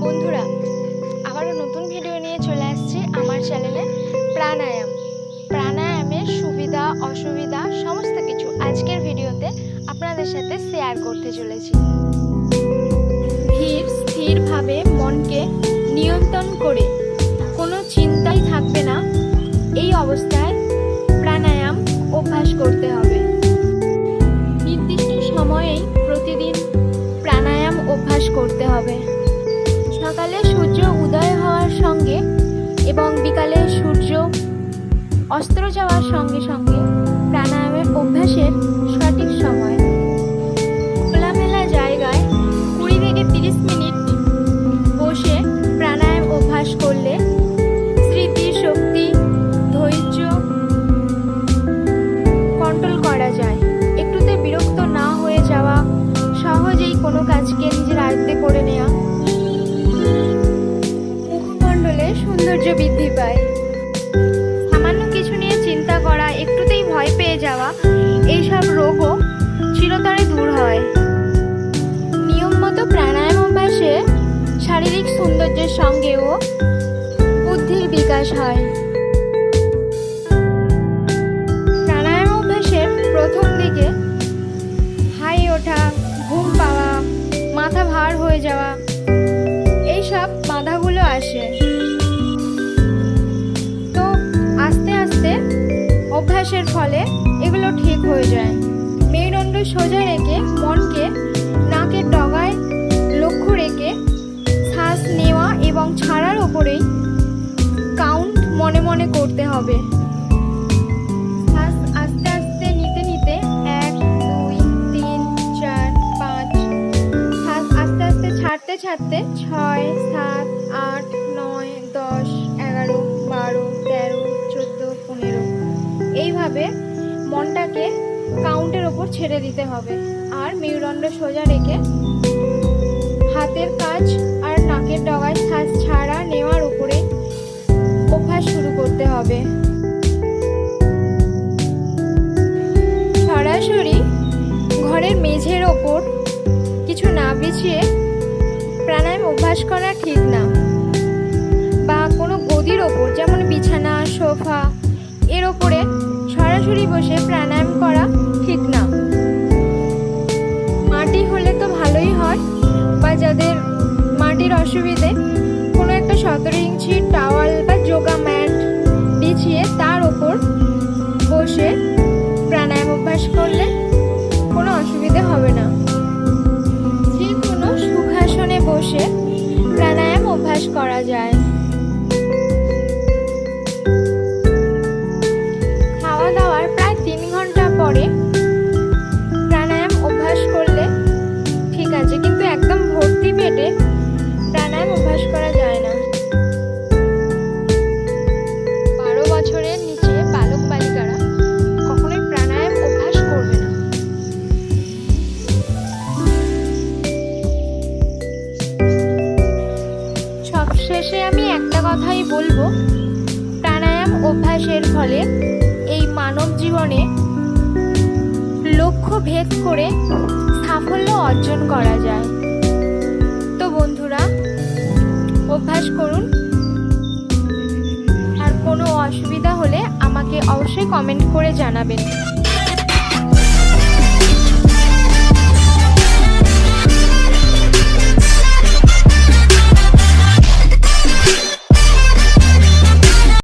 বন্ধুরা, আবারও নতুন ভিডিও নিয়ে চলে আসছি আমার চ্যানেলে। প্রাণায়ামের সুবিধা অসুবিধা সমস্ত কিছু আজকের ভিডিওতে আপনাদের সাথে শেয়ার করতে চলেছি। স্থিরভাবে মনকে নিয়ন্ত্রণ করে কোনো চিন্তাই থাকবে না, এই অবস্থায় প্রাণায়াম অভ্যাস করতে হবে। নির্দিষ্ট সময়েই প্রতিদিন প্রাণায়াম অভ্যাস করতে হবে। সকালে সূর্য উদয় হওয়ার সঙ্গে এবং বিকালে সূর্য অস্ত যাওয়ার সঙ্গে সঙ্গে প্রাণায়ামের অভ্যাসের সঠিক সময়। খোলামেলা জায়গায় 20 থেকে 30 মিনিট বসে প্রাণায়াম অভ্যাস করলে স্মৃতি শক্তি ধৈর্য কন্ট্রোল করা যায়। একটুতে বিরক্ত না হয়ে যাওয়া, সহজেই কোনো কাজকে নিজের আয়ত্তে করে নেওয়া, মুখমণ্ডলে সৌন্দর্য বৃদ্ধি পায়। সামান্য কিছু নিয়ে চিন্তা করা, একটুতেই ভয় পেয়ে যাওয়া, এইসব রোগও চিরতরে দূর হয়। নিয়ম মতো প্রাণায়াম অভ্যাসে শারীরিক সৌন্দর্যের সঙ্গেও বুদ্ধির বিকাশ হয়। প্রাণায়াম অভ্যাসের প্রথম দিকে হাই ওঠা, ঘুম পাওয়া, মাথা ভার হয়ে যাওয়া, এইসব বাধাগুলো আসে। তো আস্তে আস্তে অভ্যাসের ফলে এগুলো ঠিক হয়ে যায়। মেরুদণ্ড সোজা রেখে মনকে নাকের ডগায় লক্ষ্য রেখে শ্বাস নেওয়া এবং ছাড়ার ওপরেই কাউন্ট মনে মনে করতে হবে। শ্বাস আস্তে আস্তে নিতে নিতে 1 2 3 4 5, শ্বাস আস্তে আস্তে ছাড়তে ছাড়তে 6 7 8 9 10 11 12 13 14 15, এইভাবে মনটাকে কাউন্টের ওপর ছেড়ে দিতে হবে। আর মেরুদণ্ড সোজা রেখে হাতের কাজ আর নাকের ডগায় শ্বাস ছাড়া নেওয়ার উপরে অভ্যাস শুরু করতে হবে। সরাসরি ঘরের মেঝের ওপর কিছু না বিছিয়ে প্রাণায়াম অভ্যাস করা ঠিক না, বা কোনো গদির ওপর যেমন বিছানা, সোফা, এর ওপরে সরাসরি বসে প্রাণায়াম করা ঠিক না। মাটি হলে তো ভালোই হয়, বা যাদের মাটির অসুবিধে কোনো একটা 17 ইঞ্চি টাওয়াল বা যোগা ম্যাট বিছিয়ে তার ওপর বসে প্রাণায়াম অভ্যাস করলে কোনো অসুবিধে হবে না। যে কোনো সুখাসনে বসে প্রাণায়াম অভ্যাস করা যায়। খাওয়া দাওয়ার প্রায় 3 ঘন্টা পরে প্রাণায়াম অভ্যাস করলে ঠিক আছে, কিন্তু একদম ভর্তি পেটে প্রাণায়াম অভ্যাস করা যায় না। 12 বছরের নিচে বালক বালিকারা কখনোই প্রাণায়াম অভ্যাস করবে না। সবশেষে আমি একটা কথাই বলবো, প্রাণায়াম অভ্যাসের ফলে এই মানব জীবনে লক্ষ্য ভেদ করে সাফল্য অর্জন করা যায়। তো বন্ধুরা, অভ্যাস করুন। আর কোনো অসুবিধা হলে আমাকে অবশ্যই কমেন্ট করে জানাবেন।